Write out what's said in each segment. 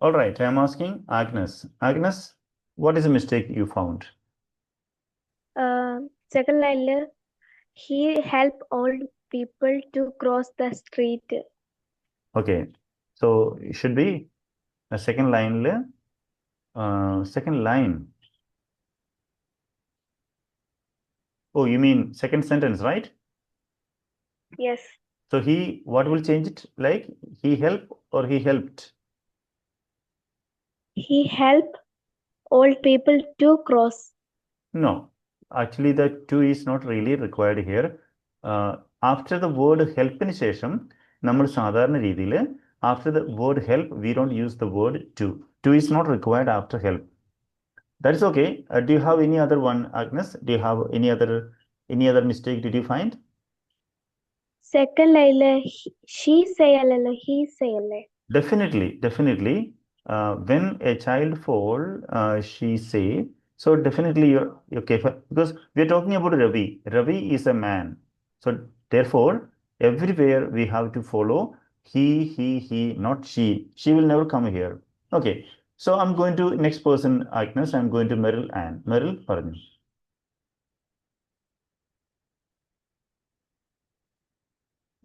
All right, I am asking Agnes. Agnes, what is the mistake you found? Second line, he helped old people to cross the street. Okay, so it should be a second line. Second line. Oh, you mean second sentence, right? Yes, So what will change it? Like he helped or he helped? he helped old people to cross. No, actually the two is not really required here. After the word help in ശേഷം നമ്മൾ സാധാരണ രീതിയിൽ after the word help we don't use the word to. To is not required after help. That is okay. Do you have any other one, Agnes? Do you have any other mistake did you find? Second line, she say he say. Definitely. When a child fall, she say. So definitely you're okay because we are talking about Ravi. Ravi is a man. So therefore, everywhere we have to follow he, not she. She will never come here. Okay. So I'm going to next person, Agnes. I'm going to Meryl Ann. Meryl, pardon.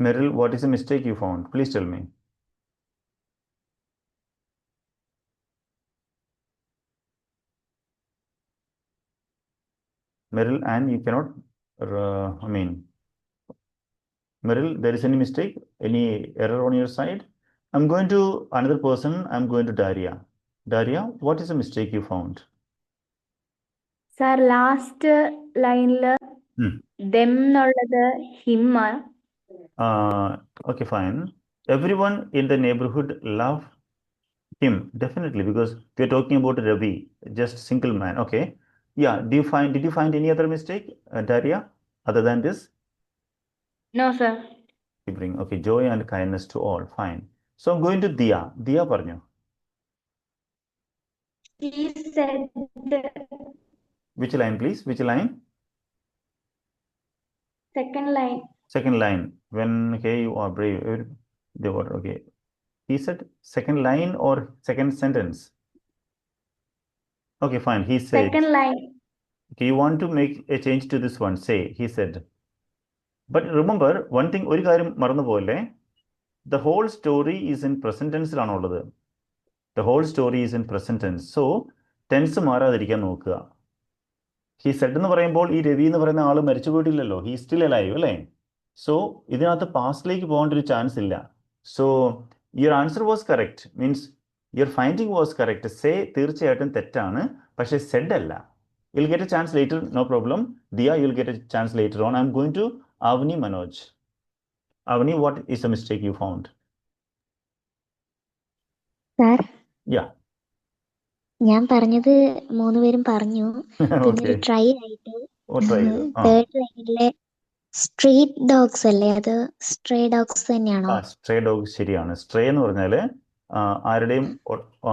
Meryl, what is the mistake you found? Please tell me. Meryl Ann, you cannot, Meryl, there is any mistake, any error on your side? I'm going to another person. I'm going to Daria. Daria, what is the mistake you found? Sir, last line them എന്നുള്ളത് him. Okay, fine. Everyone in the neighborhood love him, definitely, because we are talking about Ravi, just single man. Okay. Yeah. Did you find any other mistake, Daria, other than this? No, sir. You bring, okay, joy and kindness to all. Fine. So I'm going to Dia. Dia, പറഞ്ഞോ. He said. Which line, please? Which line? Second line. Second line. When okay, you are brave. They were okay. He said second line or second sentence. Okay, fine. He said. Second line. Okay, you want to make a change to this one. Say, he said. But remember, one thing, ഒരു കാര്യം മറന്നു പോലെ, the whole story is in present tense ലാണുള്ളത്. The whole story is in present tense. So, tense മാറാതിരിക്കാൻ നോക്കുക. He said എന്ന് പറയുമ്പോൾ ഈ രവി എന്ന് പറയുന്ന ആൾ മരിച്ചു പോയിട്ടില്ലല്ലോ. He is still alive, അല്ലേ? So, ഇതിനകത്ത് പാസ്റ്റിലേക്ക് പോകേണ്ട ഒരു ചാൻസ് ഇല്ല. So, your answer was correct. Means, your finding was correct. Say തീർച്ചയായിട്ടും തെറ്റാണ്. പക്ഷേ said അല്ല. You'll get a chance later, no problem. Dia, you'll get a chance later on. I'm going to Avni Manoj. Avni, what is the mistake you found? Sir? Yeah. ഞാൻ പറഞ്ഞത് മൂന്നുപേരും പറഞ്ഞു. പിന്നെ ഒരു ട്രൈ ആയിട്ട് തേർഡ് ലൈനിലെ street dogs അല്ലേ, അത് സ്ട്രേ ഡോഗ്സ് തന്നെയാണോ? സ്ട്രേ ഡോഗ്സ് ശരിയാണ്. സ്ട്രേ എന്ന് പറഞ്ഞാല് ആരുടെയും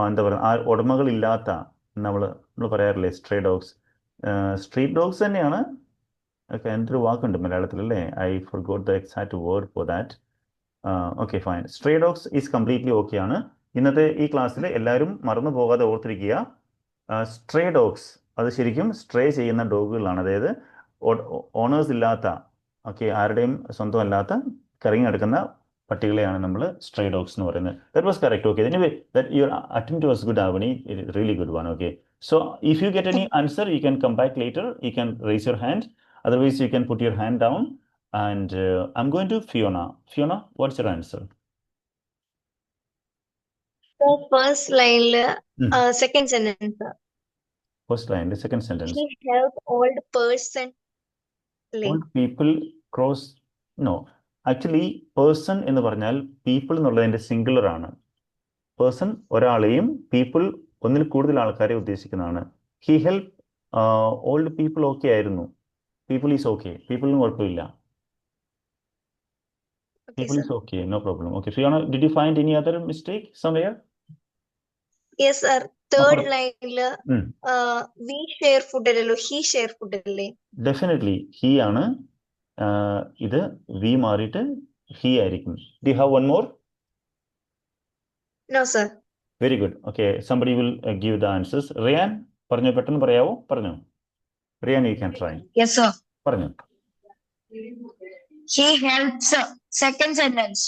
എന്താ പറയുക, ഉടമകളില്ലാത്ത നമ്മൾ പറയാറില്ലേ സ്ട്രേ ഡോഗ്സ്. സ്ട്രീറ്റ് ഡോഗ്സ് തന്നെയാണ്. ഓക്കെ, എൻ്റെ ഒരു വാക്കുണ്ട് മലയാളത്തിൽ അല്ലേ, I forgot the exact word for that. Okay, fine. Stray dogs is completely okay ആണ്. ഇന്നത്തെ ഈ ക്ലാസ്സിൽ എല്ലാവരും മറന്നു പോകാതെ ഓർത്തിരിക്കുക, സ്ട്രേ ഡോഗ്സ് അത് ശരിക്കും സ്ട്രേ ചെയ്യുന്ന ഡോഗുകളാണ്. അതായത് ഓണേഴ്സ് ഇല്ലാത്ത, ഓക്കെ, ആരുടെയും സ്വന്തം അല്ലാത്ത കറങ്ങി നടക്കുന്ന പട്ടികളെയാണ് നമ്മൾ സ്ട്രേ ഡോഗ്സ് എന്ന് പറയുന്നത്. That was correct. Okay, anyway that your attempt was good, Avani. Really good one. Okay, so if you get any answer, you can come back later. You can raise your hand. Otherwise, you can put your hand down. And I'm going to Fiona. Fiona, what's your answer? So first line, second sentence. First line, the second sentence. He helped old person. Old people cross. No, actually, person എന്ന് പറഞ്ഞാൽ people എന്നുള്ളതിന്റെ singular ആണ്. Person ഒരാളെയും, people ഒന്നിൽ കൂടുതൽ ആൾക്കാരെ ഉദ്ദേശിക്കുന്നതാണ്. He help old people okay ആയിരുന്നു. People is okay. പീപ്പിളിന് കുഴപ്പമില്ല. People is okay, no problem. Okay, Fiona, did you find any other mistake somewhere? Yes, sir. Third line, we share food അല്ലല്ലോ, he share food അല്ലേ? Definitely, he ആണ്. ഇത് we മാറിയിട്ട് he ആയിരിക്കും. Do you have one more? No, sir. Very good. Okay, somebody will give the answers. Ryan പറഞ്ഞു, പെട്ടെന്ന് പറയാവോ? പറഞ്ഞു. Ryan, you can try. Yes, sir. പറഞ്ഞു. He helps. Second sentence.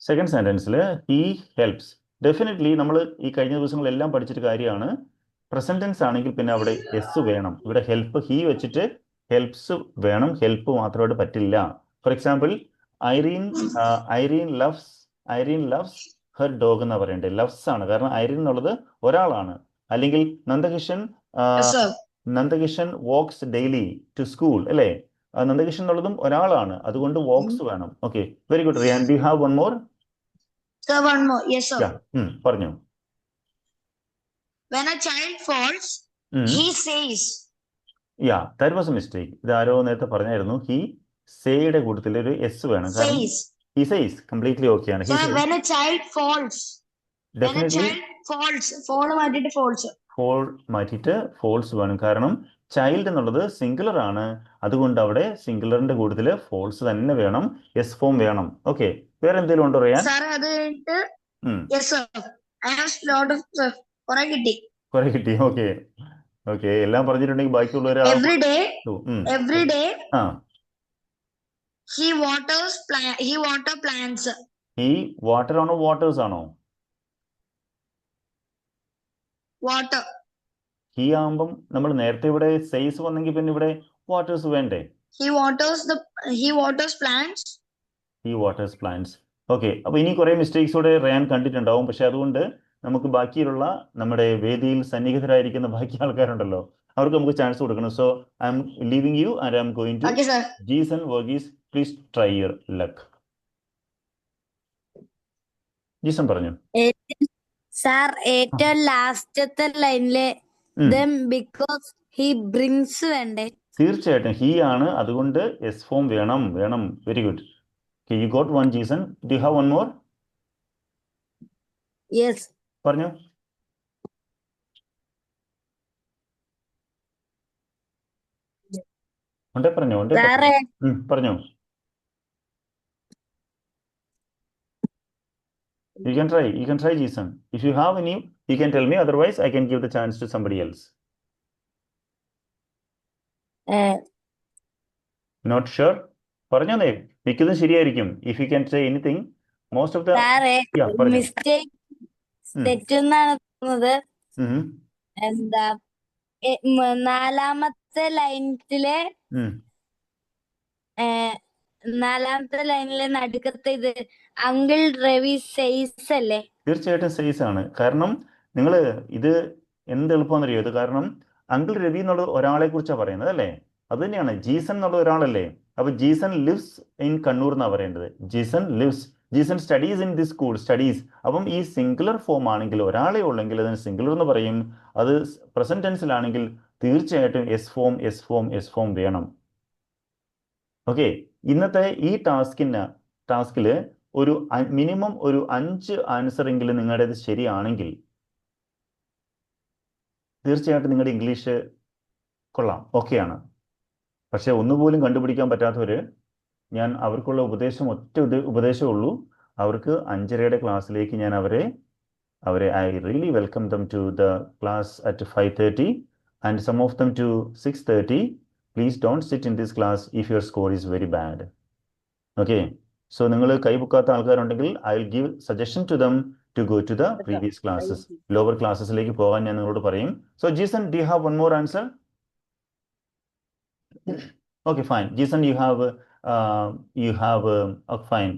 Second സെന്റൻസിൽ ഹി ഹെൽപ്സ്. ഡെഫിനറ്റ്ലി നമ്മൾ ഈ കഴിഞ്ഞ ദിവസങ്ങളെല്ലാം പഠിച്ചൊരു കാര്യമാണ്. പ്രസന്റ് ടെൻസ് ആണെങ്കിൽ പിന്നെ അവിടെ എസ് വേണം. ഇവിടെ ഹെൽപ്പ് ഹി വെച്ചിട്ട് ഹെൽപ്സ് വേണം, ഹെൽപ്പ് മാത്രമായിട്ട് പറ്റില്ല. For example, Irene loves her dog എന്നാ പറയണ്ടേ. ലവ്സ് ആണ്, കാരണം ഐറീൻ എന്നുള്ളത് ഒരാളാണ്. അല്ലെങ്കിൽ Yes, sir. Nandakishan walks daily to school, അല്ലേ? നന്ദകിഷൻ എന്നുള്ളതും ഒരാളാണ്, അതുകൊണ്ട് വോക്സ് വേണം. Okay, very good. Ryan, do you have one more? Sir, one more. Yes, sir. പറഞ്ഞു. When a child falls, he says. That was A mistake. ഇത് ആരോ നേരത്തെ പറഞ്ഞായിരുന്നു. He സേയുടെ കൂട്ടത്തിൽ ഒരു എസ് വേണം. Says. ഹി സേസ് കംപ്ലീറ്റ്ലി ഓക്കെയാണ്. Sir, when a child falls. Definitely Fall മാറ്റിയിട്ട് falls. Fall മാറ്റിയിട്ട് ഫോൾസ് വേണം. കാരണം ചൈൽഡ് എന്നുള്ളത് സിംഗുലർ ആണ്, അതുകൊണ്ട് അവിടെ സിംഗുലറിന്റെ കൂട്ടത്തിൽ ഫോൾസ് തന്നെ വേണം, എസ് ഫോം വേണം. ഓക്കെ, വേറെ എന്തെങ്കിലും ഉണ്ടോ റിയാൻ? Sir, അത് കഴിഞ്ഞിട്ട് yes, sir. I have lot of sir. കുറെ കിട്ടി. ഓക്കെ ഓക്കെ, എല്ലാം പറഞ്ഞിട്ടുണ്ടെങ്കിൽ ബാക്കിയുള്ളവർ Every day he waters plants. ഈ വാട്ടർ ആണോ വാട്ടേഴ്സ് ആണോ? Water. ഹി ആകുമ്പം നമ്മൾ നേരത്തെ ഇവിടെ സെയ്സ് വന്നെങ്കിൽ പിന്നെ ഇവിടെ വാട്ടേഴ്സ് വേണ്ടേ? He waters plants. He waters plants. Okay, അപ്പൊ ഇനി കുറെ മിസ്റ്റേക്സ് കൂടെ റയാൻ കണ്ടിട്ടുണ്ടാവും. പക്ഷെ അതുകൊണ്ട് നമുക്ക് ബാക്കിയുള്ള നമ്മുടെ വേദിയിൽ സന്നിഹിതരായിരിക്കുന്ന ബാക്കി ആൾക്കാരുണ്ടല്ലോ, അവർക്ക് നമുക്ക് ചാൻസ് കൊടുക്കണം. So I am leaving you and I M going to Okay, sir. Jeeson Varghese. Please try your luck. Jeeson പറഞ്ഞു. സാർ, ഏറ്റവും ലാസ്റ്റത്തെ ലൈനില് them because he brings വേണ്ടേ? തീർച്ചയായിട്ടും ഹി ആണ്, അതുകൊണ്ട് എസ് ഫോം വേണം. Very good. You got one Jeeson. Do you have one more? Yes. പറഞ്ഞു. സാറേ, പറഞ്ഞു. You can try Jason. If you have any, you can tell me. Otherwise, I can give the chance to somebody else. Not sure? പറഞ്ഞേ, മിക്കതും ശരിയായിരിക്കും. If you can say anything, most of the mistake തെറ്റെന്നാണ് തോന്നുന്നത്. എന്താ, നാലാമത്തെ ലൈനിലെ നടുക്കത്തെ ഇത് uncle Ravi says അല്ലേ? തീർച്ചയായിട്ടും സെയ്സ് ആണ്. കാരണം നിങ്ങൾ ഇത് എന്ത് എളുപ്പമെന്നറിയോ? ഇത് കാരണം അങ്കിൾ രവി എന്നുള്ള ഒരാളെ കുറിച്ചാണ് പറയുന്നത്, അല്ലേ? അത് തന്നെയാണ്. ജീസൺ എന്നുള്ള ഒരാളല്ലേ? അപ്പൊ ജീസൺ ലിവ്സ് ഇൻ കണ്ണൂർ എന്നാ പറയേണ്ടത്. Jeeson studies in this school studies. അപ്പം ഈ സിംഗുലർ ഫോം ആണെങ്കിൽ, ഒരാളെ ഉള്ളെങ്കിൽ അതിന് സിംഗുലർ എന്ന് പറയും. അത് പ്രസന്റ് ടെൻസിലാണെങ്കിൽ തീർച്ചയായിട്ടും എസ് ഫോം വേണം. ഓക്കെ, ഇന്നത്തെ ഈ ടാസ്കിൽ ഒരു മിനിമം ഒരു 5 ആൻസർ എങ്കിലും നിങ്ങളുടേത് ശരിയാണെങ്കിൽ തീർച്ചയായിട്ടും നിങ്ങളുടെ ഇംഗ്ലീഷ് കൊള്ളാം, ഓക്കെയാണ്. പക്ഷെ ഒന്നുപോലും കണ്ടുപിടിക്കാൻ പറ്റാത്തവർ, ഞാൻ അവർക്കുള്ള ഒറ്റ ഉപദേശമേ ഉള്ളൂ. അവർക്ക് 5:30 ക്ലാസ്സിലേക്ക് ഞാൻ അവരെ I really welcome them to the class at 5:30 and some of them to 6:30. Please don't sit in this class if your score is very bad. Okay, so നിങ്ങൾ കൈബുക്കാത്ത ആൾക്കാരുണ്ടെങ്കിൽ I will give suggestion to them to go to the previous classes. Lower classesലേക്ക് പോകാൻ ഞാൻ നിങ്ങളോട് പറയും. So Jason, do you have one more answer? Okay, fine. Jason, you have fine.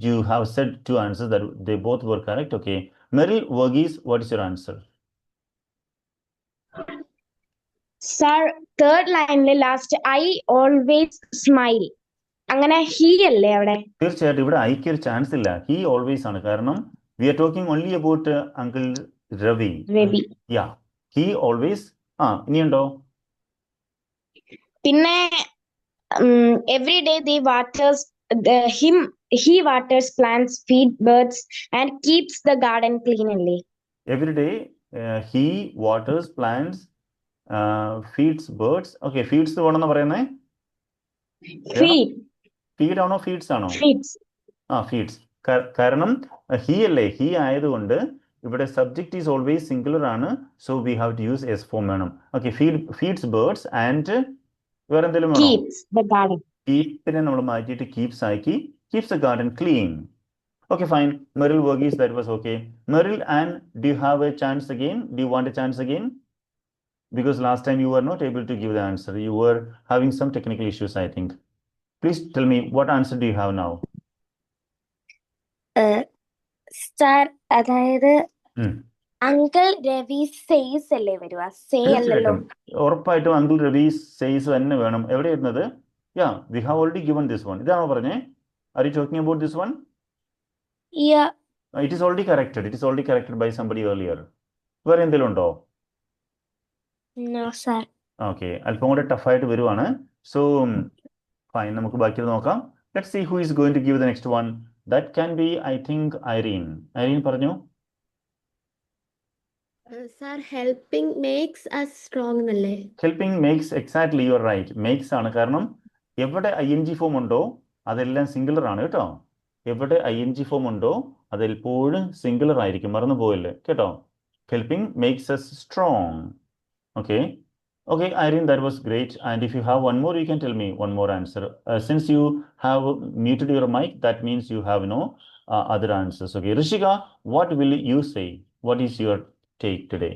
You have said 2 answers that they both were correct. Okay, Meryl Verghese, what is your answer? Sir, third line last I always smile, അങ്ങനെ he അല്ലേ അവിടെ? തീർച്ചയായിട്ടും ഇവിടെ ഐക്ക് ഒരു chance ഇല്ല. He always ആണ്. കാരണം we are talking only about uncle Ravi. He always. ഇനിയുണ്ടോ? പിന്നെ every day he waters plants, feed birds and keeps the garden clean അല്ലേ? Every day he waters plants, feeds birds. Okay, feeds വേണമെന്ന് പറയുന്നേ. Feed ആണോ feeds ആണോ? Feeds. കാരണം he അല്ലേ? He ആയതുകൊണ്ട് ഇവിടെ സബ്ജക്റ്റ് ഈസ് ഓൾവേസ് സിംഗുലർ ആണ്. So we have to use S form വേണം. ഓക്കെ, ഫീഡ്സ് ബേർഡ്സ് ആൻഡ് വേറെ എന്തെങ്കിലും വേണോ? keeps the garden. കീപ്പിനെ നമ്മൾ മാറ്റിയിട്ട് കീപ്സ് ആക്കി. Keeps the garden clean. Okay, fine. Meryl Verghese, that was okay. Meryl, and do you have a chance again? Do you want a chance again? Because last time you were not able to give the answer. You were having some technical issues, I think. Please tell me, what answer do you have now? Sir അതായത് Hmm. Uncle Ravi says അല്ലേ വരുക? Say അല്ലല്ലോ. തീർച്ചയായിട്ടും ഉറപ്പായിട്ടും uncle Ravi says തന്നെ വേണം. എവിടെ ഇരുന്നത്? Yeah, we have already given this one. ഇതാണോ പറഞ്ഞേ? Are you talking about this one? Yeah. It is already corrected. It is already corrected by somebody earlier. വേറെ എന്തെങ്കിലും ഉണ്ടോ? No, sir. ഓക്കെ, അല്പം കൂടെ ടഫായിട്ട് വരുവാണ്. സോ ഫൈൻ, നമുക്ക് ബാക്കിയത് നോക്കാം. Let's see who is going to give the next one. That can be, I think, Irene. Irene പറഞ്ഞു. Sir helping makes us strong എന്നല്ലേ? Helping makes, exactly, you are right. Makes ആണ്. കാരണം എവിടെ ING form ഉണ്ടോ അതെല്ലാം singular ആണ് കേട്ടോ. എവിടെ ING ഫോം ഉണ്ടോ അതെപ്പോഴും സിംഗുലർ ആയിരിക്കും. മറന്നു പോയല്ലേ കേട്ടോ. Helping makes us strong. Okay. Okay, Irene, that was great. And if you have one more, you can tell me one more answer. Since you have muted your mic, that means you have no other answers. Okay, Rishika, what will you say? What is your take today?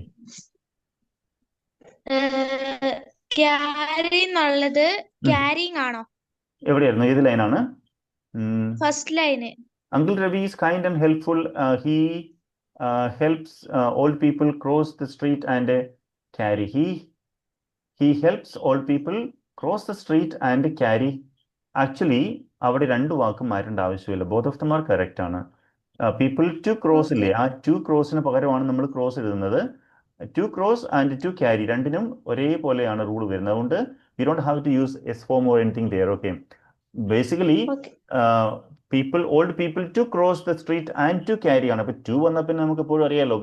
Carry എന്നുള്ളത് carrying ആണോ? എവിടെയായിരുന്നു? ഏത് ലൈനാണ്? First line. Uncle Ravi is kind and helpful. He helps old people cross the street and carry. He helps old people cross the street and carry. Actually, അവിടെ രണ്ട് വാക്കും മാറ്റേണ്ട ആവശ്യമില്ല. Both of them are correct ആണ്. People to cross ഇല്ലേ, ആ to ക്രോസിന് പകരമാണ് നമ്മൾ ക്രോസ് എഴുതുന്നത്. To cross and to carry രണ്ടിനും ഒരേപോലെയാണ് റൂൾ വരുന്നത്. അതുകൊണ്ട് we don't have to use S form or anything there. Okay, basically old people to cross the street and to carry ആണ്. അപ്പൊ ടു വന്നാൽ പിന്നെ നമുക്ക് എപ്പോഴും അറിയാലോ,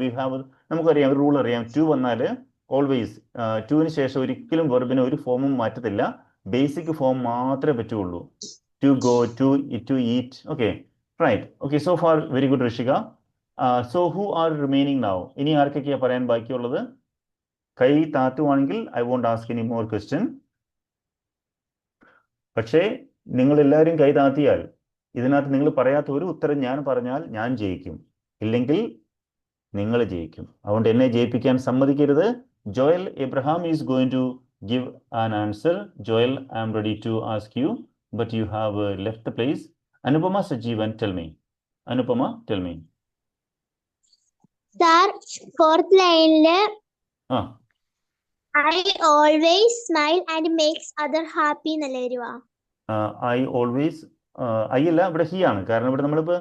നമുക്കറിയാം, റൂൾ അറിയാം. ടു വന്നാൽ ഓൾവേസ് ടുവിന് ശേഷം ഒരിക്കലും വെർബിന് ഒരു ഫോമും മാറ്റത്തില്ല. ബേസിക് ഫോം മാത്രമേ പറ്റുള്ളൂ. To go, to eat. Okay, right. Okay, so far very good Rishika. So who are remaining now? ഇനി ആർക്കൊക്കെയാ പറയാൻ ബാക്കിയുള്ളത്? കൈ താത്തുവാണെങ്കിൽ I won't ask any more question. പക്ഷേ നിങ്ങൾ എല്ലാവരും കൈ താത്തിയാൽ ഇതിനകത്ത് നിങ്ങൾ പറയാത്ത ഒരു ഉത്തരം ഞാൻ പറഞ്ഞാൽ ഞാൻ ജയിക്കും, ഇല്ലെങ്കിൽ നിങ്ങൾ ജയിക്കും. അതുകൊണ്ട് എന്നെ ജയിപ്പിക്കാൻ സമ്മതിക്കരുത്. Joel Abraham is going to give an answer. Joel, I am ready to ask you, but you have left the place. Anupama Sajeevan, tell me. Anupama, tell me. Sir, fourth line, I always smile and makes other happy എന്നല്ലേ വരുവാ? I always, അയ്യല്ല, ഇവിടെ he ആണ്. കാരണം ഇവിടെ നമ്മളിപ്പോൾ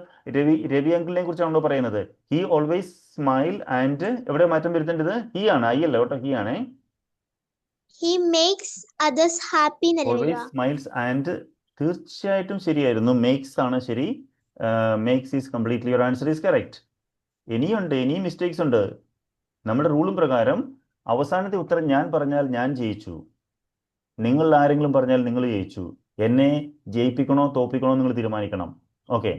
രവി അങ്കിളിനെ കുറിച്ചാണല്ലോ പറയുന്നത്. He always smile and എവിടെ മാറ്റം വരുത്തേണ്ടത്? ഹി ആണ്, അയ്യല്ല കേട്ടോ, ഹി ആണേ. He makes others happy എന്നല്ലേ ഓൾവേസ് വരുവാ? സ്മൈൽസ് ആൻഡ്, തീർച്ചയായിട്ടും ശരിയായിരുന്നു. മേക്സ് ആണ് ശരി. Makes is completely, your answer is correct. ഇനിയും മിസ്റ്റേക്സ് ഉണ്ട്. നമ്മുടെ റൂളും പ്രകാരം അവസാനത്തെ ഉത്തരം ഞാൻ പറഞ്ഞാൽ ഞാൻ ജയിച്ചു, നിങ്ങൾ ആരെങ്കിലും പറഞ്ഞാൽ നിങ്ങൾ ജയിച്ചു. എന്നെ ജയിപ്പിക്കണോ തോപ്പിക്കണോ നിങ്ങൾ തീരുമാനിക്കണം. ഓക്കെ,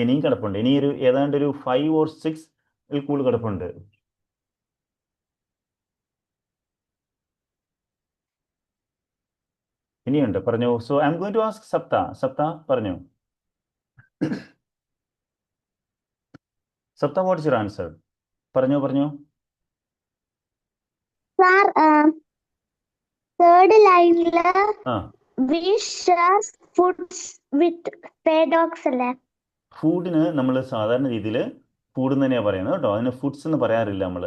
ഇനിയും കിടപ്പുണ്ട്. ഇനി ഏതാണ്ട് ഒരു 5 or 6 കൂടുതൽ കിടപ്പുണ്ട്. ഇനിയുണ്ട്, പറഞ്ഞു. So I M going to ask Saptha. Saptha പറഞ്ഞു. Saptha, what is your answer? പറഞ്ഞു. Sir, third line we share foods with stray dogs അല്ലേ? ഫുഡിന് നമ്മൾ സാധാരണ രീതിയിൽ ഫുഡ് എന്ന് തന്നെയാണ് പറയുന്നത് കേട്ടോ. അതിന് ഫുഡ്സ് എന്ന് പറയാറില്ല നമ്മൾ.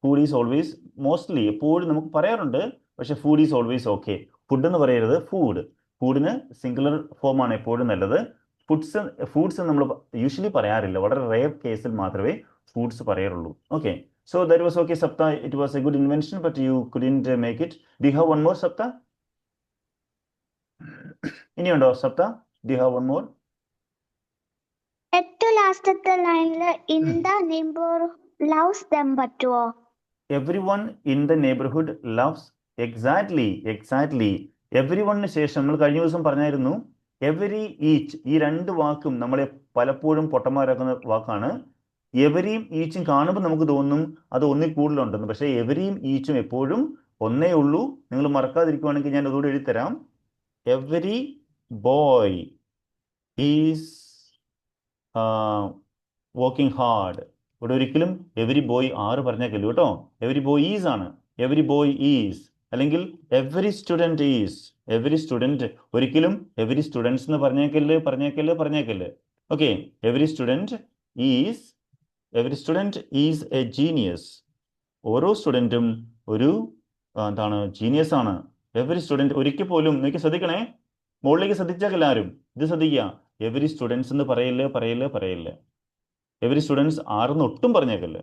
ഫുഡ് ഈസ് ഓൾവേസ്, മോസ്റ്റ്ലി എപ്പോഴും നമുക്ക് പറയാറുണ്ട്, പക്ഷെ food is always okay. Food എന്ന് പറയരുത്, ഫുഡ്. ഫുഡിന് സിംഗുലർ ഫോമാണ് എപ്പോഴും നല്ലത്. ഫുഡ്സ് നമ്മൾ യൂഷ്വലി പറയാറില്ല. വളരെ റെയർ കേസിൽ മാത്രമേ ഫുഡ്സ് പറയാറുള്ളൂ. Okay, so that was okay, Sapta. It was a good invention, but you couldn't make it. Do you have one more, Sapta? ഇനിയുണ്ടോ Sapta? Do you have one more? ഏറ്റവും ലാസ്റ്റത്തെ ലൈനില് in the neighborhood loves them പറ്റുമോ? Everyone in the neighborhood loves. Exactly. Everyone ശേഷം നമ്മൾ കഴിഞ്ഞ ദിവസം പറഞ്ഞായിരുന്നു, every each, ഈ രണ്ട് വാക്കും നമ്മളെ പലപ്പോഴും പൊട്ടന്മാരാക്കുന്ന വാക്കാണ്. എവരിയും ഈച്ചും കാണുമ്പോൾ നമുക്ക് തോന്നും അത് ഒന്നിൽ കൂടുതലുണ്ടെന്ന്. പക്ഷേ എവരിയും ഈച്ചും എപ്പോഴും ഒന്നേ ഉള്ളൂ. നിങ്ങൾ മറക്കാതിരിക്കുവാണെങ്കിൽ ഞാൻ അതുകൂടി എഴുതിത്തരാം. Every boy is working hard. ഇവിടെ ഒരിക്കലും എവരി ബോയ് ആറ് പറഞ്ഞേക്കല്ലോ കേട്ടോ. എവരി ബോയ് ഈസ് ആണ്. എവരി ബോയ് ഈസ്, അല്ലെങ്കിൽ every student is. Every student, ഒരിക്കലും എവരി സ്റ്റുഡൻസ് എന്ന് പറഞ്ഞേക്കല്ല്. Okay, every student is a genius. ഓരോ സ്റ്റുഡൻറ്റും ഒരു എന്താണ്, ജീനിയസ് ആണ്. എവരി സ്റ്റുഡൻറ്, ഒരിക്കൽ പോലും, നിങ്ങൾക്ക് ശ്രദ്ധിക്കണേ, മുകളിലേക്ക് ശ്രദ്ധിച്ചാൽ എല്ലാവരും ഇത് ശ്രദ്ധിക്കുക. എവരി സ്റ്റുഡൻസ് എന്ന് പറയല്ലേ. എവരി സ്റ്റുഡൻസ് ആരെന്ന് ഒട്ടും പറഞ്ഞേക്കല്ലേ.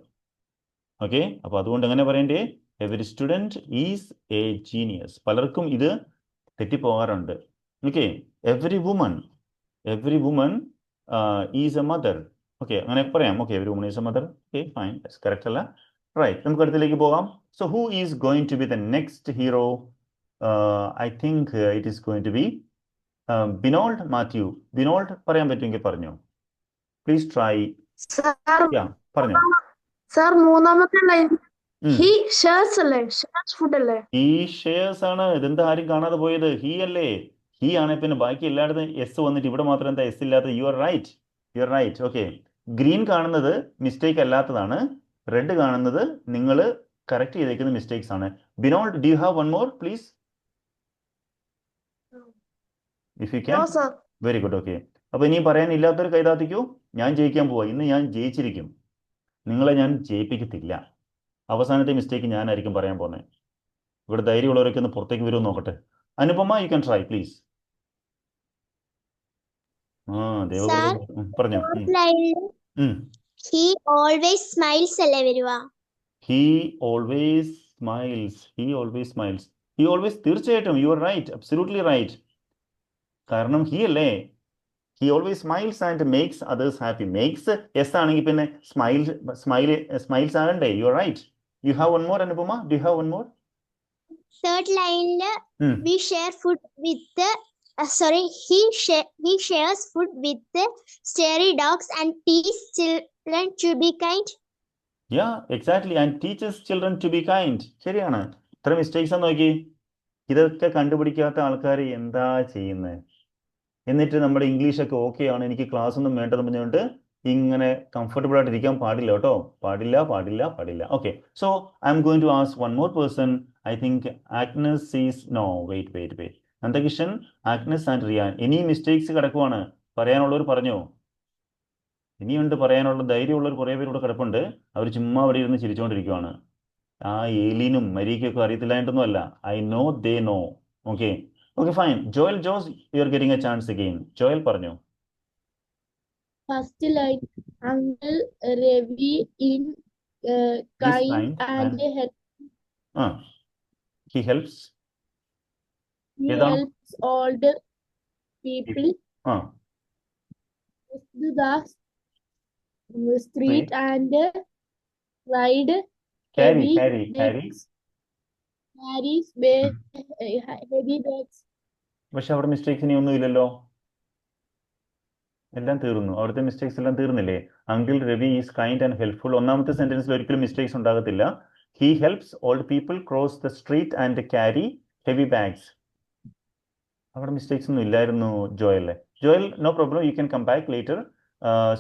ഓക്കെ, അപ്പോൾ അതുകൊണ്ട് എങ്ങനെ പറയണ്ടേ? Every student is a genius. പലർക്കും ഇത് തെറ്റിപ്പോകാറുണ്ട്. Okay, every woman is a mother. Okay, അങ്ങനെ പറയാം. Okay, every woman is a mother. Okay, fine, correct അല്ല. റൈറ്റ്, നമുക്ക് അടുത്തിലേക്ക് പോകാം. So who is going to be the next hero? I think it is going to be Binold Mathew. Binold പറയാൻ പറ്റുമെങ്കിൽ പറഞ്ഞു. Please try. പറഞ്ഞു. Sir മൂന്നാമത്തെ line he shares അല്ലേ, ഷെയർസ് ഫുഡ് അല്ലേ? ഹി ഷെയർസ് ആണ്. ഇതെന്താ ആരും കാണാതെ പോയത്? ഹി അല്ലേ? ഹി ആണ്. പിന്നെ ബാക്കി എല്ലായിടത്തും എസ് വന്നിട്ട് ഇവിടെ മാത്രം എന്താ എസ് ഇല്ലാത്തത്? You are right. Okay, green കാണുന്നത് മിസ്റ്റേക്ക് അല്ലാത്തതാണ്. റെഡ് കാണുന്നത് നിങ്ങൾ കറക്റ്റ് ചെയ്തേക്കുന്ന മിസ്റ്റേക്സ് ആണ്. Binold, do you have one more please? If you can. Very good. Okay, അപ്പോൾ ഇനി പറയാനില്ലാത്തൊരു കൈതാത്തിക്കൂ. ഞാൻ ജയിക്കാൻ പോവാ. ഇന്ന് ഞാൻ ജയിച്ചിരിക്കും. നിങ്ങളെ ഞാൻ ജയിപ്പിക്കത്തില്ല. അവസാനത്തെ മിസ്റ്റേക്ക് ഞാനായിരിക്കും പറയാൻ പോകുന്നത്. ഇവിടെ ധൈര്യമുള്ളവരൊക്കെ ഒന്ന് പുറത്തേക്ക് വരുമോ നോക്കട്ടെ. Anupama, U can try please. പറഞ്ഞോ. He always smiles അല്ലേ വരുവാ? He always smiles. തീർച്ചയായിട്ടും you are right, absolutely right. കാരണം ഹി അല്ലേ? He always smiles and makes others happy. Makes yes ആണെങ്കിൽ പിന്നെ smiles ആകണ്ടേ? You are right. You have one more, Anupama? Do you have one more? Third line we share food with the he shares food with the stray dogs and teaches children to be kind. Yeah, exactly. And teaches children to be kind. ശരിയാണ്. ഇത്ര mistakes നോക്കി. ഇതൊക്കെ കണ്ടുപിടിക്കാത്ത ആൾക്കാർ എന്താ ചെയ്യുന്നത്? എന്നിട്ട് നമ്മുടെ ഇംഗ്ലീഷൊക്കെ okay ആണ്, എനിക്ക് ക്ലാസ് ഒന്നും വേണ്ടെന്ന് പറഞ്ഞുകൊണ്ട് ഇങ്ങനെ കംഫർട്ടബിൾ ആയിട്ട് ഇരിക്കാൻ പാടില്ല കേട്ടോ. പാടില്ല. Okay, so I M going to ask one more person. I think Agnes is no, wait. Nandakishan, Agnes and Ryan. ഇനി മിസ്റ്റേക്സ് കിടക്കുവാണ്. പറയാനുള്ളവർ പറഞ്ഞോ? ഇനിയുണ്ട് പറയാനുള്ള ധൈര്യമുള്ളവർ കുറേ പേര് ഇവിടെ കിടപ്പുണ്ട്. അവർ ചുമ്മാ അവിടെ ഇരുന്ന് ചിരിച്ചുകൊണ്ടിരിക്കുവാണ്. ആ ഏലീനും മരീക്കൊക്കെ അറിയത്തില്ലായിട്ടൊന്നും അല്ല. I know, they know. Okay, fine. Joel, you are getting a chance again. Joel, പറഞ്ഞു. First line, Uncle Ravi in kind and help. He helps. He helps older people the street and ride carries heavy bags. പക്ഷെ അവിടെ mistakes ഇനി ഒന്നും ഇല്ലല്ലോ. എല്ലാം തീർന്നു. അവിടുത്തെ mistakes എല്ലാം തീർന്നില്ലേ? Uncle Ravi is kind and helpful. ഒന്നാമത്തെ സെന്റൻസിൽ ഒരിക്കലും മിസ്റ്റേക്സ് ഉണ്ടാകത്തില്ല. He helps old people cross the street and carry heavy bags. അവിടെ മിസ്റ്റേക്സ് ഒന്നും ഇല്ലായിരുന്നു ജോയല്ലേ. Joel, no problem, you can come back later.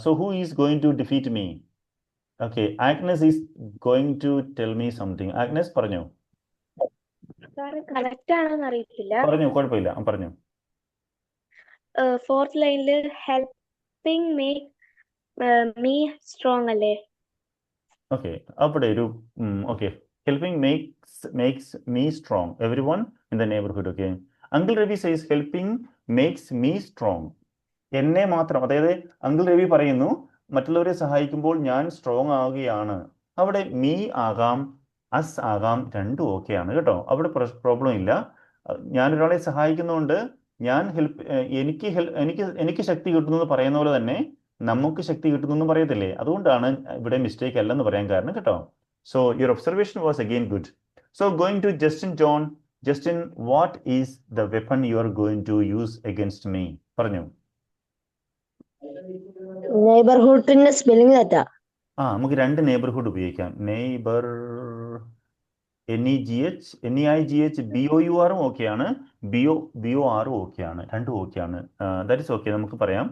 So who is going to defeat me? Okay, Agnes is going to tell me something. Agnes പറഞ്ഞോ. Correct ആണെന്ന് അറിയത്തില്ല. പറഞ്ഞു, കുഴപ്പമില്ല, പറഞ്ഞു. ഫോർത്ത് ലൈനില് ഹെൽപ്പിംഗ് മേക്ക് മീ സ്ട്രോങ് അല്ലേ? ഓക്കെ, അവിടെ ഒരു okay, helping makes me strong. Every one in the neighbourhood. Okay, uncle Ravi says helping makes me strong. എന്നെ മാത്രം, അതായത് അങ്കിൾ രവി പറയുന്നു മറ്റുള്ളവരെ സഹായിക്കുമ്പോൾ ഞാൻ സ്ട്രോങ് ആവുകയാണ്. അവിടെ മീ ആകാം, അസ് ആകാം, രണ്ടും ഓക്കെയാണ് കേട്ടോ. അവിടെ പ്രോബ്ലം ഇല്ല. ഞാനൊരാളെ സഹായിക്കുന്നതുകൊണ്ട് എനിക്ക് ശക്തി കിട്ടുന്നു എന്ന് പറയുന്ന പോലെ തന്നെ നമുക്ക് ശക്തി കിട്ടുന്നു എന്ന് പറയത്തില്ലേ? അതുകൊണ്ടാണ് ഇവിടെ മിസ്റ്റേക്ക് അല്ലെന്ന് പറയാൻ കാരണം കേട്ടോ. So your observation was again good. So going to Justin John. Justin, what is the weapon you are going to use against me? പറഞ്ഞു. നെയ്ബർഹുഡിന്റെ സ്പെല്ലിംഗ് തെറ്റാ. നമുക്ക് രണ്ട് നെയ്ബർഹുഡ് ഉപയോഗിക്കാം. നെയ്ബർ NEIGH BOUR ഓക്കെയാണ്, BOR ഓക്കെയാണ്, രണ്ടും ഓക്കെയാണ്. ദാറ്റ് ഇസ് ഓക്കെ, നമുക്ക് പറയാം.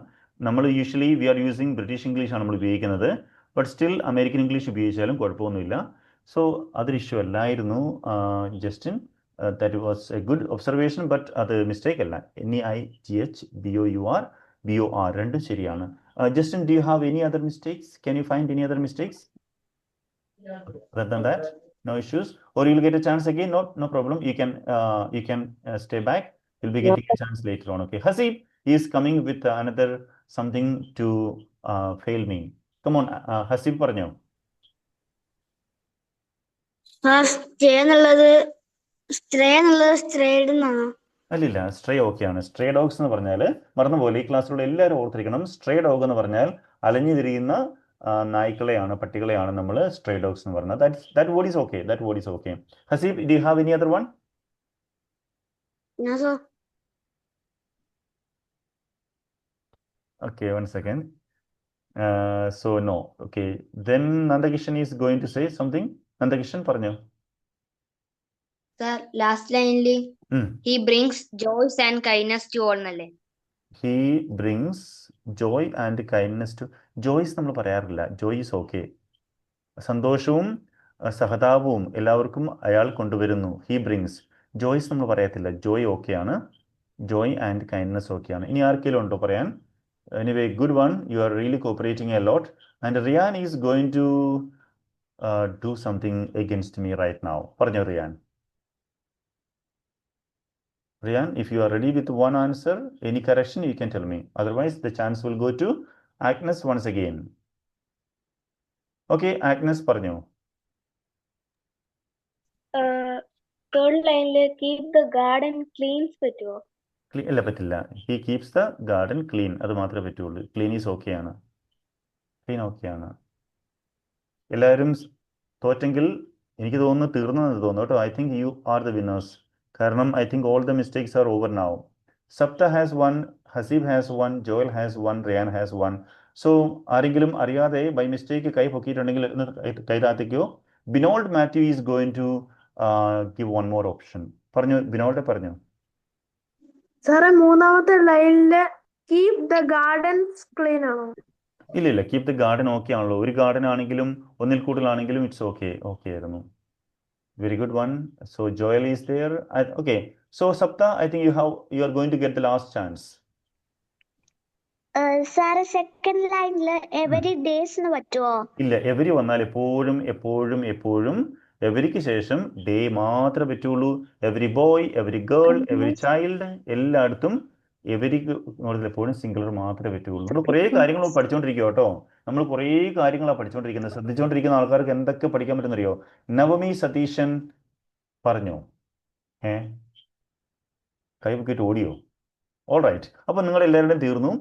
നമ്മൾ usually we are using British English ആണ് നമ്മൾ ഉപയോഗിക്കുന്നത്. ബട്ട് സ്റ്റിൽ അമേരിക്കൻ ഇംഗ്ലീഷ് ഉപയോഗിച്ചാലും കുഴപ്പമൊന്നുമില്ല. സോ അതൊരു ഇഷ്യൂ അല്ലായിരുന്നു Justin. That was A good observation, but അത് മിസ്റ്റേക്ക് അല്ല. NEIGH BOUR രണ്ടും ശരിയാണ്. Justin, do you have any other mistakes? Can you find any other mistakes? Other than that, no issues. Or you'll get a chance again. No problem. You can stay back. You'll be getting a chance later on. Okay. Hasib is coming with another something to fail me. Come on, Hasib, പറഞ്ഞോ. അല്ലില്ല, stray ഓക്കെയാണ്. Stray dogs എന്ന് പറഞ്ഞാൽ മറന്നുപോലെ ഈ ക്ലാസ്സിലുള്ള എല്ലാവരും ഓർത്തിരിക്കണം. Stray dog എന്ന് പറഞ്ഞാൽ അലഞ്ഞു തിരിയുന്ന നായ്ക്കളെയാണ്, പട്ടികളെയാണ് നമ്മൾ സ്ട്രേ ഡോഗ്സ് എന്ന് പറഞ്ഞത്. That word is okay. That word is okay. Hasib, do you have any other one? No, sir. Okay, one second. So no. Okay. Then Nandakishan is going to say something. Nandakishan, പറഞ്ഞോ. Sir, last line he brings joy and kindness to all നല്ലേ? He brings joy and kindness to. Joyce നമ്മൾ പറയാറില്ല. Joy is okay. സന്തോഷവും സഹതാപവും എല്ലാവർക്കും അയാൾ കൊണ്ടുവരുന്നു. He brings. Joyce നമ്മൾ പറയത്തില്ല. ജോയ് ഓക്കെയാണ്. ജോയ് ആൻഡ് കൈൻഡ്നെസ് ഓക്കെയാണ്. ഇനി ആർക്കെങ്കിലും ഉണ്ടോ പറയാൻ? Anyway, good one. You are really cooperating a lot. And Rian is going to do something against me right now. പറഞ്ഞോ Rian. Rian, if you are ready with one answer, any correction, you can tell me. Otherwise, the chance will go to Agnes once again. Okay, Agnes, പറഞ്ഞോ. Third line keep the garden clean പറ്റുമോ? അല്ല, പറ്റില്ല. He keeps the garden clean. അത് മാത്രമേ പറ്റുള്ളൂ. Clean is okay ആണ്. Clean okay ആണ്. എല്ലാവരും തോറ്റെങ്കിൽ എനിക്ക് തോന്നുന്നു തീർന്നെന്ന് തോന്നുന്നു കേട്ടോ. I think you are the winners. കാരണം I think all the mistakes are over now. Sapta has one, Hasib has one, Joel has one, Rian has one. So ആരെങ്കിലും അറിയാതെ ബൈ മിസ്റ്റേക്ക് കൈ പൊക്കിയിട്ടുണ്ടെങ്കിൽ കൈ താത്തിക്കോ. Binold Mathew is going to give one more option. പറഞ്ഞു Binold, പറഞ്ഞു. സാറേ, മൂന്നാമത്തെ ലൈനില് കീപ് ദ ഗാർഡൻസ് ക്ലീൻ ആണോ? ഇല്ല, കീപ് ദ ഗാർഡൻ ഓക്കെ ആണല്ലോ. ഒരു ഗാർഡൻ ആണെങ്കിലും ഒന്നിൽ കൂടുതലാണെങ്കിലും ഇറ്റ്സ് ഓക്കെ. ഓക്കെ ആയിരുന്നു. Very good one. So Joel is there. Okay. So Sapta, I think you are going to get the last chance. Sir second ലൈനില് every days എന്ന് പറ്റുമോ? ഇല്ല, every വന്നാൽ എപ്പോഴും എവരിക്ക് ശേഷം ഡേ മാത്രമേ പറ്റുള്ളൂ. Every boy, every girl, every child, എല്ലായിടത്തും എവരിക്ക് എപ്പോഴും സിംഗുലർ മാത്രമേ പറ്റുള്ളൂ. നമ്മൾ കുറേ കാര്യങ്ങൾ പഠിച്ചുകൊണ്ടിരിക്കുക കേട്ടോ. നമ്മൾ കുറേ കാര്യങ്ങളാണ് പഠിച്ചുകൊണ്ടിരിക്കുന്നത്. ശ്രദ്ധിച്ചുകൊണ്ടിരിക്കുന്ന ആൾക്കാർക്ക് എന്തൊക്കെ പഠിക്കാൻ പറ്റുന്നറിയോ? നവമി സതീശൻ പറഞ്ഞോ. കൈ പൊക്കിയിട്ട് ഓടിയോ? All right. അപ്പോൾ നിങ്ങൾ എല്ലാവരുടെയും തീർന്നു.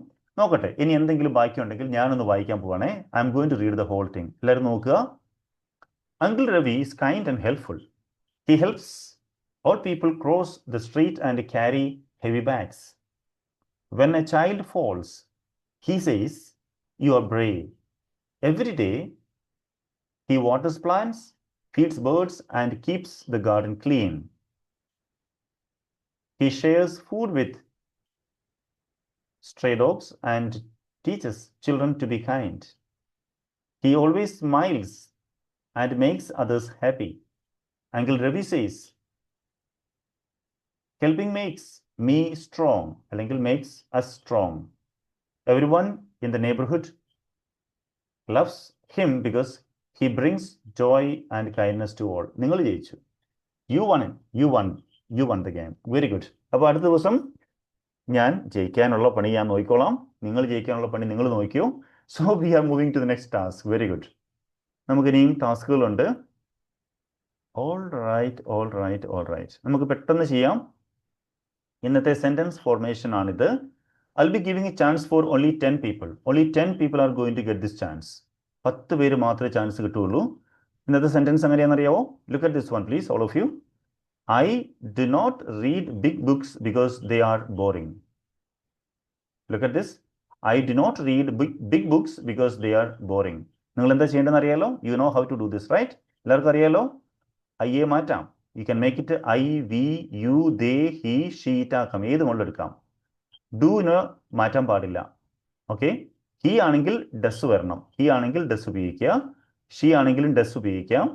നോക്കട്ടെ, ഇനി എന്തെങ്കിലും ബാക്കിയുണ്ടെങ്കിൽ ഞാനൊന്ന് വായിക്കാൻ പോവാണേ. I M going to read the whole thing. എല്ലാവരും നോക്കുക. Uncle Ravi is kind and helpful. He helps all people cross the street and carry heavy bags. When a child falls, he says, "You are brave." Every day, he waters plants, feeds birds, and keeps the garden clean. He shares food with stray dogs and teaches children to be kind. He always smiles and makes others happy. Uncle Ravi says, helping makes me strong. Uncle makes us strong. Everyone in the neighborhood loves him because he brings joy and kindness to all. നിങ്ങൾ ജയിച്ചു. You won the game. Very good. അപ്പോൾ അടുത്ത ദിവസം ഞാൻ ജയിക്കാനുള്ള പണി ഞാൻ നോക്കിക്കോളാം. നിങ്ങൾ ജയിക്കാനുള്ള പണി നിങ്ങൾ നോക്കിയോ. So we are moving to the next task. Very good. നമുക്കിനിയും ടാസ്കുകളുണ്ട്. All right. നമുക്ക് പെട്ടെന്ന് ചെയ്യാം. ഇന്നത്തെ സെൻറ്റൻസ് ഫോർമേഷൻ ആണിത്. I'll be giving a chance for only 10 people. Only 10 people are going to get this chance. 10 പേര് മാത്രമേ ചാൻസ് കിട്ടുള്ളൂ. ഇന്നത്തെ sentence എങ്ങനെയാണെന്നറിയാവോ? Look at this one please, all of you. I do not read big books because they are boring. Look at this. I do not read big books because they are boring. നിങ്ങൾ എന്താ ചെയ്യേണ്ടതെന്ന് അറിയാലോ? You know how to do this, right? എല്ലാവർക്കും അറിയാലോ? ഐയെ മാറ്റാം. You can make it I, we, you, they, he, she, it ആക്കാം. ഏത് മോളിൽ എടുക്കാം. ഡൂന് മാറ്റാൻ പാടില്ല. ഓക്കെ, ഹി ആണെങ്കിൽ ഡസ് വരണം. ഹി ആണെങ്കിൽ ഡസ് ഉപയോഗിക്കുക. ഷീ ആണെങ്കിലും ഡസ് ഉപയോഗിക്കാം.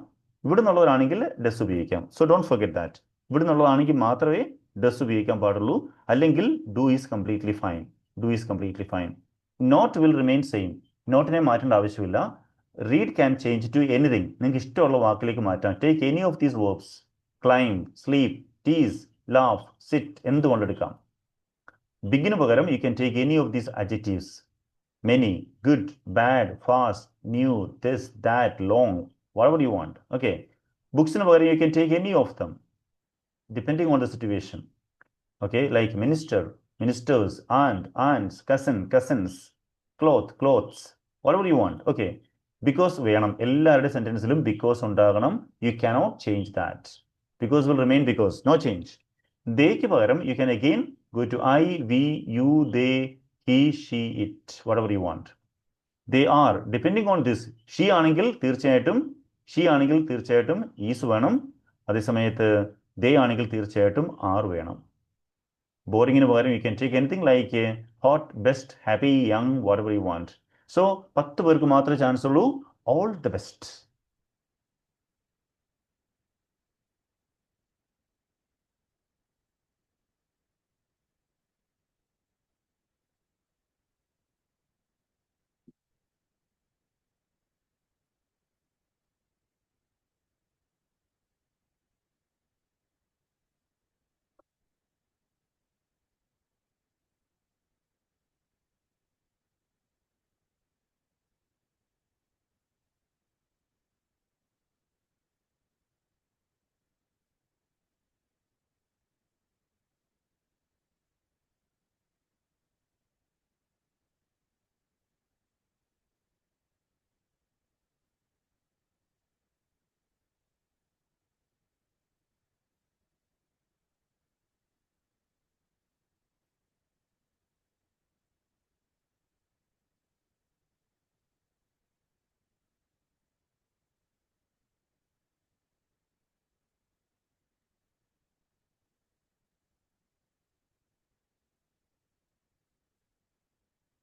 ഇവിടെ നിന്നുള്ളവരാണെങ്കിൽ ഡസ് ഉപയോഗിക്കാം. So don't forget that. ഇവിടെ നിന്നുള്ളതാണെങ്കിൽ മാത്രമേ ഡസ് ഉപയോഗിക്കാൻ പാടുള്ളൂ. അല്ലെങ്കിൽ do is completely fine. Do is completely fine. Not will remain same. നോട്ടിനെ മാറ്റേണ്ട ആവശ്യമില്ല. Read can change to anything. നിങ്ങൾക്ക് ഇഷ്ടമുള്ള വാക്കിലേക്ക് മാറ്റാം. Take any of these verbs. Climb, sleep, tease, laugh, sit എന്തുകൊണ്ടെടുക്കാം. ബിഗിന് പകരം you can take any of these adjectives. Many, good, bad, fast, new, this, that, long, whatever you want. Okay. Books in a you can take any of them, depending on the situation. Okay, like minister, ministers, aunt, aunts, cousin, cousins, cloth, clothes, whatever you want. Okay. Because വേണം എല്ലാവരുടെ സെന്റൻസിലും because ഉണ്ടാകണം. You cannot change that. Because will remain because, no change. Theyക്ക് പകരം you can again go to I, we, you, they, he, she, it, whatever you want. They are, depending on this. She ആണെങ്കിൽ തീർച്ചയായിട്ടും is വേണം. അതേസമയത്ത് they ആണെങ്കിൽ തീർച്ചയായിട്ടും are വേണം. ബോറിങ്ങിന് പകരം you can take anything like hot, best, happy, young, whatever you want. So 10 പേർക്ക് മാത്രമേ ചാൻസ് ഉള്ളൂ. All the best.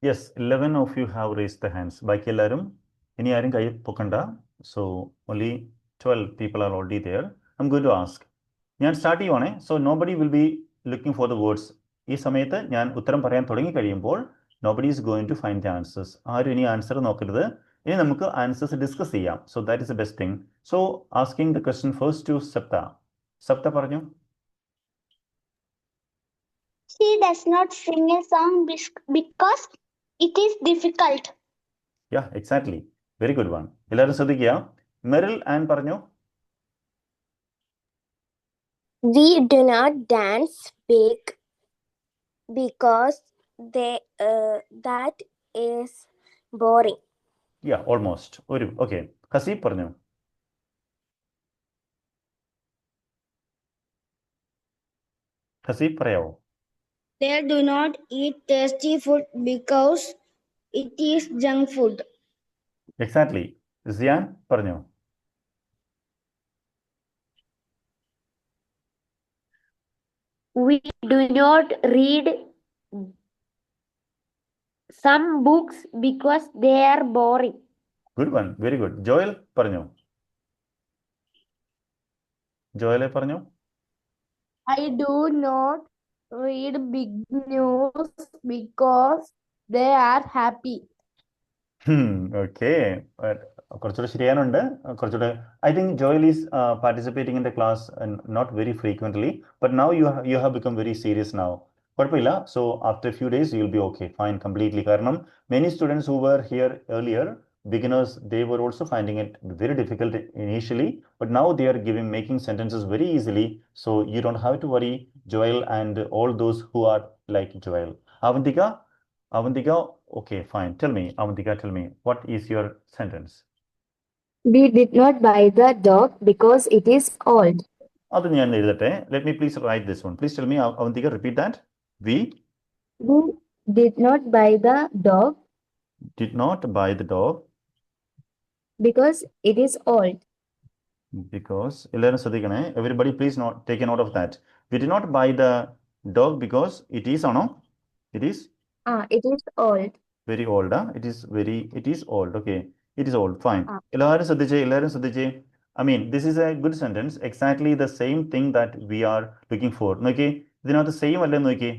Yes, 11 of you have raised the hands. ബാക്കി എല്ലാവരും ഇനി ആരും കൈ പൊക്കണ്ട. So only 12 people are already there. I'm going to ask. ഞാൻ start ചെയ്യുവാണേ. So nobody will be looking for the words. ഈ സമയത്ത് ഞാൻ ഉത്തരം പറയാൻ തുടങ്ങി കഴിയുമ്പോൾ nobody is going to find the answers. ആരും ഇനി ആൻസർ നോക്കരുത്. ഇനി നമുക്ക് ആൻസേഴ്സ് ഡിസ്കസ് ചെയ്യാം. So that is the best thing. So asking the question first to Sapta. Sapta പറഞ്ഞു. She does not sing a song because it is difficult. Yeah, exactly. Very good one. എല്ലാവരും ശ്രദ്ധിക്കുക. Merrill an പറഞ്ഞു. We do not dance big because that is boring. Yeah, almost. ഒരു okay. Haseeb പറഞ്ഞു. ഹസീബ് പറയാവോ? They do not eat tasty food because it is junk food. Exactly. സിയാൻ പറഞ്ഞു. We do not read some books because they are boring. Good one. Very good. Joel പറഞ്ഞു. ജോയലെ പറഞ്ഞു. I do not read big news because they are happy. Okay. കുറച്ചുകൂടെ ശരിയാനുണ്ട്. കുറച്ചുകൂടെ I think Joel is participating in the class and not very frequently, but now you have become very serious now. കുഴപ്പമില്ല. So after a few days you will be okay, fine, completely. കാരണം many students who were here earlier, beginners, they were also finding it very difficult initially, but now they are making sentences very easily. So you don't have to worry, Joel and all those who are like Joel. Avantika, okay, fine. Tell me, Avantika, tell me, what is your sentence? We did not buy the dog because it is old. അത് ഞാൻ എഴുതട്ടെ. Let me please write this one. Please tell me, Avantika, repeat that. We did not buy the dog did not buy the dog because it is old. because, എല്ലാവരും ശ്രദ്ധിക്കണേ, everybody please take a note of that. We did not buy the dog because it is, ആണോ? It is It is old. very old. It is old. Okay, it is old. Fine. Ah. എല്ലാവരും ശ്രദ്ധിച്ചേ. I mean, this is a good sentence. Exactly the same thing that we are looking for. നോക്കിയേ, ഇതിനകത്ത് same അല്ലേ നോക്കിയേ.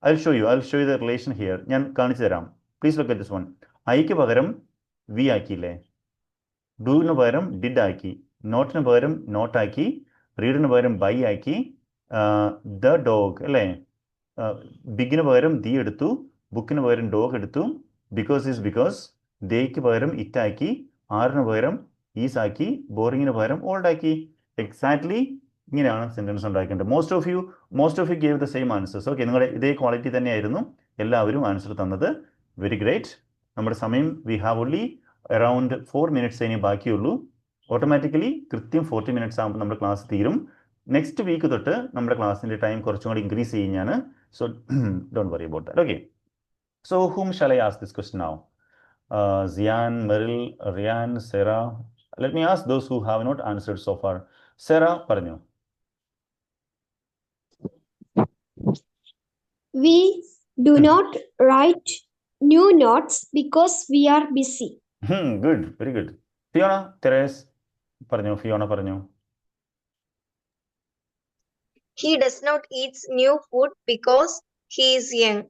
I'll show you the relation here. ഞാൻ കാണിച്ചു തരാം. Please look at this one. ഐക്ക് പകരം വി ആക്കിയില്ലേ, ഡൂവിന് പകരം ഡിഡ് ആക്കി, നോട്ടിന് പകരം നോട്ട് ആക്കി, റീഡിന് പകരം ബൈ ആക്കി, ദ ഡോഗ് അല്ലേ, ബിഗിന് പകരം ദി എടുത്തു, ബുക്കിന് പകരം ഡോഗ് എടുത്തു, ബിക്കോസ് ഈസ് ബിക്കോസ്, ദേയ്ക്ക് പകരം ഇറ്റ് ആക്കി, ആറിന് പകരം ഈസ് ആക്കി, ബോറിങ്ങിന് പകരം ഓൾഡ് ആക്കി. എക്സാക്ട്ലി ഇങ്ങനെയാണ് സെൻറ്റൻസ് ഉണ്ടാക്കേണ്ടത്. Most of U gave the same answers. Okay, നിങ്ങളുടെ ഇതേ ക്വാളിറ്റി തന്നെയായിരുന്നു എല്ലാവരും ആൻസർ തന്നത്. Very great. നമ്മുടെ സമയം we have only around 4 minutes ഇനി ബാക്കിയുള്ളൂ. ഓട്ടോമാറ്റിക്കലി കൃത്യം 40 minutes ആകുമ്പോൾ നമ്മുടെ ക്ലാസ് തീരും. നെക്സ്റ്റ് വീക്ക് തൊട്ട് നമ്മുടെ ക്ലാസ്സിൻ്റെ ടൈം കുറച്ചും കൂടി ഇൻക്രീസ് ചെയ്യും ഞാൻ. So don't worry about that. Okay, so whom shall I ask this question now? Zian, Meryl, Ryan, Sarah. Let me ask those who have not answered so far. Sarah, പറഞ്ഞോ. We do not write new notes because we are busy. Good, very good. Fiona, Therese, പറഞ്ഞോ. Fiona പറഞ്ഞോ. He does not eat new food because he is young.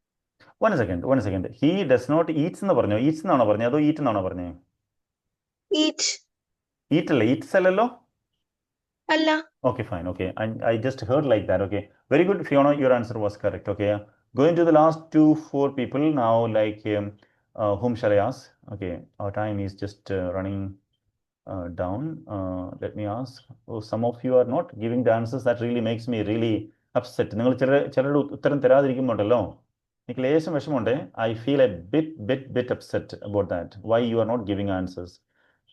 One second. He does not eats എന്ന് പറഞ്ഞോ, eats എന്നാണോ പറഞ്ഞത് അതോ eat എന്നാണോ പറഞ്ഞത്? Eat. Eat അല്ലേ, eats അല്ലല്ലോ. അല്ല. Okay, fine. Okay, I just heard like that. Okay, very good, Fiona. Your answer was correct. Okay, going to the last 4 people now. Like, whom shall I ask? Okay, our time is just running down. Let me ask. Oh, some of you are not giving the answers. That really makes me really upset. നിങ്ങൾ ചിലരുടെ ഉത്തരം തരാതിരിക്കുമ്പോണ്ടല്ലോ എനിക്ക് ലേശം വിഷമമുണ്ട്. I feel a bit upset about that. Why you are not giving answers?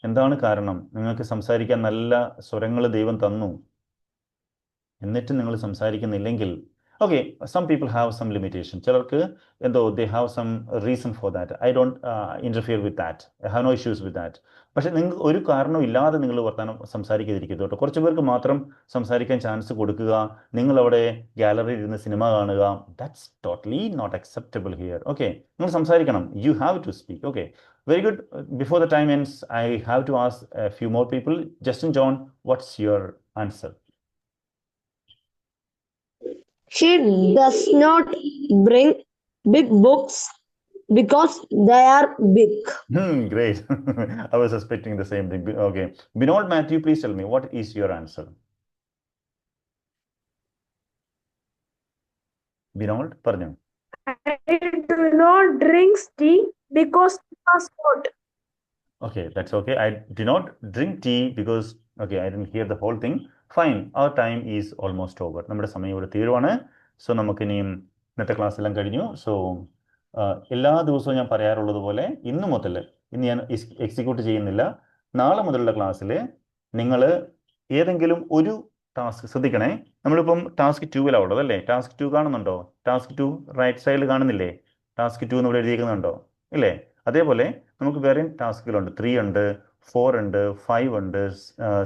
എന്താണ് കാരണം? നിങ്ങൾക്ക് സംസാരിക്കാൻ നല്ല സ്വരങ്ങൾ ദൈവം തന്നു, എന്നിട്ട് നിങ്ങൾ സംസാരിക്കുന്നില്ലെങ്കിൽ, okay, some people have some limitation. ചിലർക്ക് എന്തോ they have some reason for that. I don't interfere with that. I have no issues with that. പക്ഷേ നിങ്ങൾക്ക് ഒരു കാരണവും ഇല്ലാതെ നിങ്ങൾ വർത്തമാനം സംസാരിക്കാതിരിക്കരുത് കേട്ടോ. കുറച്ച് പേർക്ക് മാത്രം സംസാരിക്കാൻ ചാൻസ് കൊടുക്കുക, നിങ്ങളവിടെ ഗാലറിയിൽ ഇരുന്ന് സിനിമ കാണുക. That's totally not acceptable here. Okay, നിങ്ങൾ സംസാരിക്കണം. You have to speak. Okay, very good. Before the time ends, I have to ask a few more people. Justin John, what's your answer? She does not bring big books because they are big. Great. I was suspecting the same thing. Okay. Binod Matthew, please tell me, what is your answer? Binod, പറഞ്ഞോ. I do not drink tea because it was hot. Okay, that's okay. I did not drink tea because, okay, I didn't hear the whole thing. Fine, our time is almost over. നമ്മുടെ സമയം ഇവിടെ തീരുവാണ്. So നമുക്കിനിയും ഇന്നത്തെ class എല്ലാം കഴിഞ്ഞു. So എല്ലാ ദിവസവും ഞാൻ പറയാറുള്ളത് പോലെ ഇന്ന് ഞാൻ എക്സിക്യൂട്ട് ചെയ്യുന്നില്ല. നാളെ മുതലുള്ള ക്ലാസ്സിൽ നിങ്ങൾ ഏതെങ്കിലും ഒരു ടാസ്ക് ശ്രദ്ധിക്കണേ. നമ്മളിപ്പം ടാസ്ക് 2 ഉള്ളത് അല്ലേ? ടാസ്ക് 2 കാണുന്നുണ്ടോ? ടാസ്ക് 2 റൈറ്റ് സൈഡിൽ കാണുന്നില്ലേ? ടാസ്ക് 2 എന്ന് ഇവിടെ എഴുതിയിരിക്കുന്നുണ്ടോ? ഇല്ലേ? അതേപോലെ നമുക്ക് വേറെയും ടാസ്കുകളുണ്ട്. 3 ഉണ്ട്, 4 ഉണ്ട്, 5 ഉണ്ട്,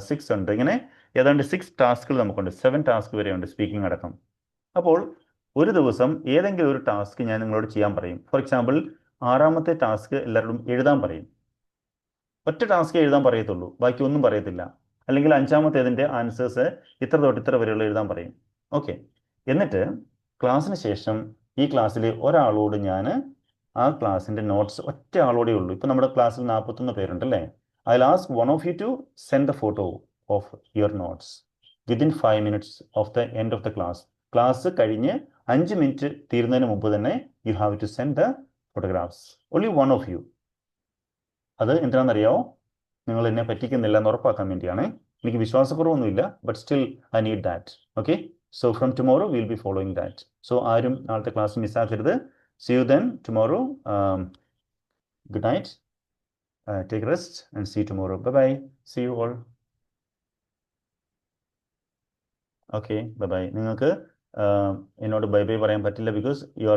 6 ഉണ്ട്. ഇങ്ങനെ ഏതാണ്ട് 6 ടാസ്കുകൾ നമുക്കുണ്ട്. 7 ടാസ്ക് വരെയുണ്ട് സ്പീക്കിംഗ് അടക്കം. അപ്പോൾ ഒരു ദിവസം ഏതെങ്കിലും ഒരു ടാസ്ക് ഞാൻ നിങ്ങളോട് ചെയ്യാൻ പറയും. ഫോർ എക്സാമ്പിൾ 6ാമത്തെ ടാസ്ക് എല്ലാവരോടും എഴുതാൻ പറയും. ഒറ്റ ടാസ്ക് എഴുതാൻ പറയത്തുള്ളൂ, ബാക്കി ഒന്നും പറയത്തില്ല. അല്ലെങ്കിൽ 5ാമത്തേതിൻ്റെ ആൻസേഴ്സ് ഇത്ര തൊട്ട് ഇത്ര വരെയുള്ള എഴുതാൻ പറയും. ഓക്കെ, എന്നിട്ട് ക്ലാസ്സിന് ശേഷം ഈ ക്ലാസ്സിൽ ഒരാളോട് ഞാൻ ആ ക്ലാസ്സിൻ്റെ നോട്ട്സ് ഒറ്റ ആളോടെ ഉള്ളൂ. ഇപ്പം നമ്മുടെ ക്ലാസ്സിൽ 41 പേരുണ്ടല്ലേ? I will ask one of you to send the photo of your notes within 5 minutes of the end of the class. Class കഴിഞ്ഞ് 5 minutes തീരുന്നതിന് മുമ്പ് തന്നെ you have to send the photographs. Only one of you. അത് എന്താണെന്നറിയാമോ? നിങ്ങൾ എന്നെ പറ്റിക്കുന്നില്ല എന്ന് ഉറപ്പാക്കാൻ വേണ്ടിയാണ്. എനിക്ക് വിശ്വാസക്കുറവൊന്നുമില്ല, but still I need that. Okay, so from tomorrow will be following that. So ആരും നാളത്തെ class മിസ്സാക്കരുത്. See you then tomorrow. Good night. Take rest and see you tomorrow. Bye-bye. See you all. Okay bye bye. നിങ്ങൾക്ക് എന്നോട് bye bye പറയാൻ പറ്റില്ല because you are